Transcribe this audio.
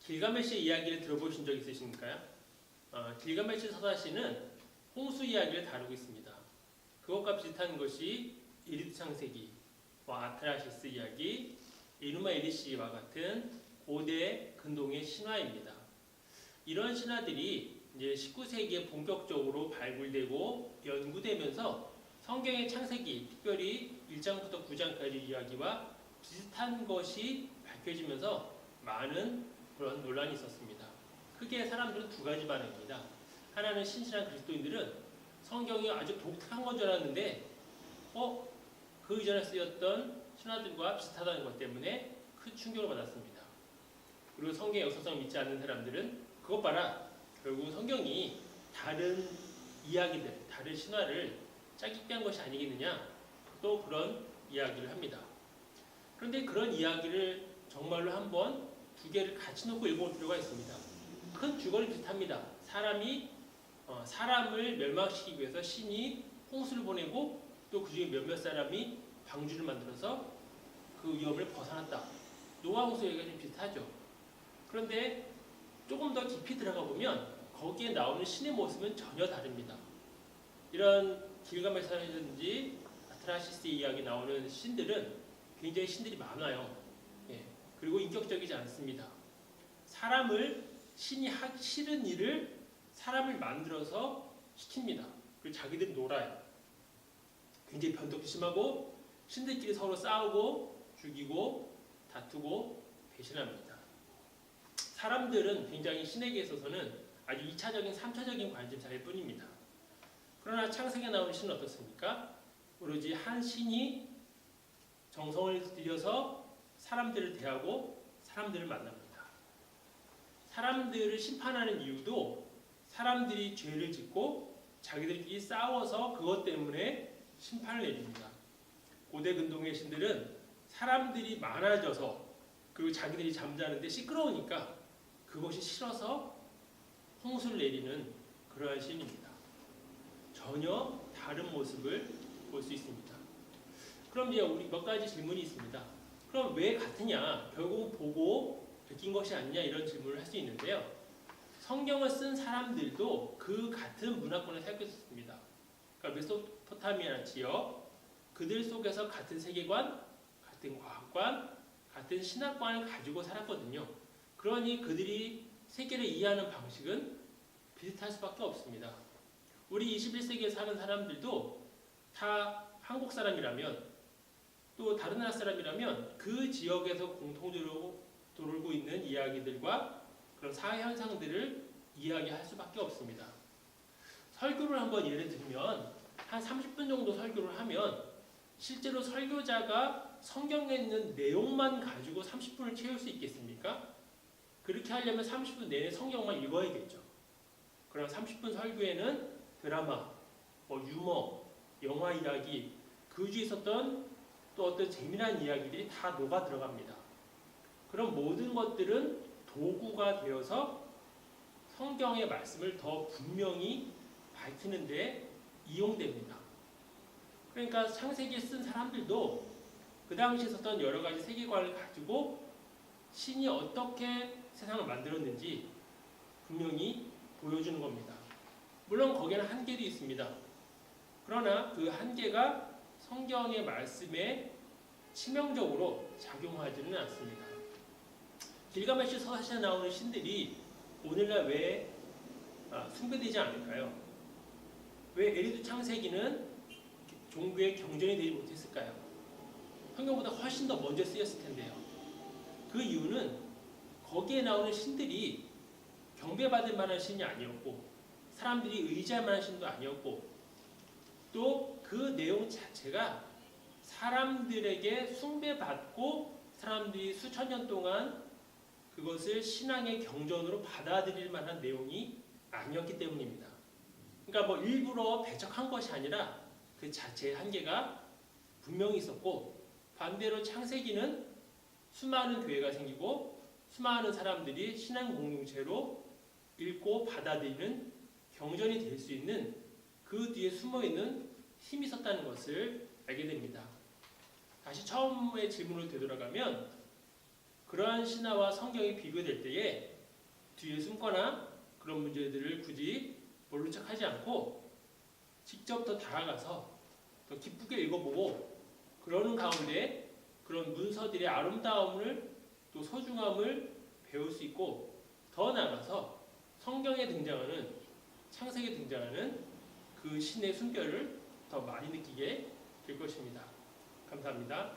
길가메시 이야기를 들어보신 적 있으십니까요? 길가메시 서사시는 홍수 이야기를 다루고 있습니다. 그것과 비슷한 것이 이리드 창세기와 아트라시스 이야기, 이누마 이리시와 같은 고대 근동의 신화입니다. 이런 신화들이 이제 19세기에 본격적으로 발굴되고 연구되면서 성경의 창세기, 특별히 1장부터 9장까지 이야기와 비슷한 것이 밝혀지면서 많은 그런 논란이 있었습니다. 크게 사람들은 두 가지 반응입니다. 하나는 신실한 그리스도인들은 성경이 아주 독특한 건 줄 알았는데 그 이전에 쓰였던 신화들과 비슷하다는 것 때문에 큰 충격을 받았습니다. 그리고 성경의 역사성을 믿지 않는 사람들은 그것 봐라, 결국 성경이 다른 이야기들, 다른 신화를 짜깁기 한 것이 아니겠느냐, 또 그런 이야기를 합니다. 그런데 그런 이야기를 정말로 한번 두 개를 같이 놓고 읽어볼 필요가 있습니다. 큰 주거는 비슷합니다. 사람을 멸망시키기 위해서 신이 홍수를 보내고 또 그 중에 몇몇 사람이 방주를 만들어서 그 위험을 벗어났다. 노아 홍수 얘기가 좀 비슷하죠. 그런데 조금 더 깊이 들어가 보면 거기에 나오는 신의 모습은 전혀 다릅니다. 이런 길가메시라든지 아트라시스 이야기 나오는 신들은 굉장히 신들이 많아요. 그리고 인격적이지 않습니다. 신이 하기 싫은 일을 사람을 만들어서 시킵니다. 그리고 자기들이 놀아요. 굉장히 변덕도 심하고 신들끼리 서로 싸우고 죽이고 다투고 배신합니다. 사람들은 굉장히 신에게 있어서는 아주 2차적인 3차적인 관심사일 뿐입니다. 그러나 창세기에 나오는 신은 어떻습니까? 오로지 한 신이 정성을 들여서 사람들을 대하고 사람들을 만납니다. 사람들을 심판하는 이유도 사람들이 죄를 짓고 자기들끼리 싸워서 그것 때문에 심판을 내립니다. 고대 근동의 신들은 사람들이 많아져서 그리고 자기들이 잠자는데 시끄러우니까 그것이 싫어서 홍수를 내리는 그러한 신입니다. 전혀 다른 모습을 볼 수 있습니다. 그럼 이제 우리 몇 가지 질문이 있습니다. 그럼 왜 같으냐? 결국 보고 느낀 것이 아니냐, 이런 질문을 할 수 있는데요. 성경을 쓴 사람들도 그 같은 문화권에 살고 있었습니다. 그러니까 메소포타미아라는 지역, 그들 속에서 같은 세계관, 같은 과학관, 같은 신학관을 가지고 살았거든요. 그러니 그들이 세계를 이해하는 방식은 비슷할 수밖에 없습니다. 우리 21세기에 사는 사람들도 다 한국 사람이라면, 또 다른 나라 사람이라면 그 지역에서 공통적으로 돌고 있는 이야기들과 그런 사회 현상들을 이야기할 수밖에 없습니다. 설교를 한번 예를 들면 한 30분 정도 설교를 하면 실제로 설교자가 성경에 있는 내용만 가지고 30분을 채울 수 있겠습니까? 그렇게 하려면 30분 내내 성경만 읽어야겠죠. 그럼 30분 설교에는 드라마, 유머, 영화 이야기, 그 주에 있었던 또 어떤 재미난 이야기들이 다 녹아 들어갑니다. 그럼 모든 것들은 도구가 되어서 성경의 말씀을 더 분명히 밝히는 데 이용됩니다. 그러니까 창세기에 쓴 사람들도 그 당시에 있었던 여러 가지 세계관을 가지고 신이 어떻게 세상을 만들었는지 분명히 보여주는 겁니다. 물론 거기에는 한계도 있습니다. 그러나 그 한계가 성경의 말씀에 치명적으로 작용하지는 않습니다. 길가메시 서사시에 나오는 신들이 오늘날 왜 숭배되지 않을까요? 왜 에리드 창세기는 종교의 경전이 되지 못했을까요? 성경보다 훨씬 더 먼저 쓰였을 텐데요. 그 이유는 거기에 나오는 신들이 경배받을 만한 신이 아니었고, 사람들이 의지할 만한 신도 아니었고, 또 그 내용 자체가 사람들에게 숭배받고 사람들이 수천 년 동안 그것을 신앙의 경전으로 받아들일 만한 내용이 아니었기 때문입니다. 그러니까 일부러 배척한 것이 아니라 그 자체의 한계가 분명히 있었고, 반대로 창세기는 수많은 교회가 생기고 수많은 사람들이 신앙 공동체로 읽고 받아들이는 경전이 될 수 있는 그 뒤에 숨어있는 힘이 있었다는 것을 알게 됩니다. 다시 처음의 질문을 되돌아가면 그러한 신화와 성경이 비교될 때에 뒤에 숨거나 그런 문제들을 굳이 모른 척하지 않고 직접 더 다가가서 더 기쁘게 읽어보고 그러는 가운데 그런 문서들의 아름다움을 또 소중함을 배울 수 있고 더 나아가서 성경에 등장하는 창세기에 등장하는 그 신의 숨결을 더 많이 느끼게 될 것입니다. 감사합니다.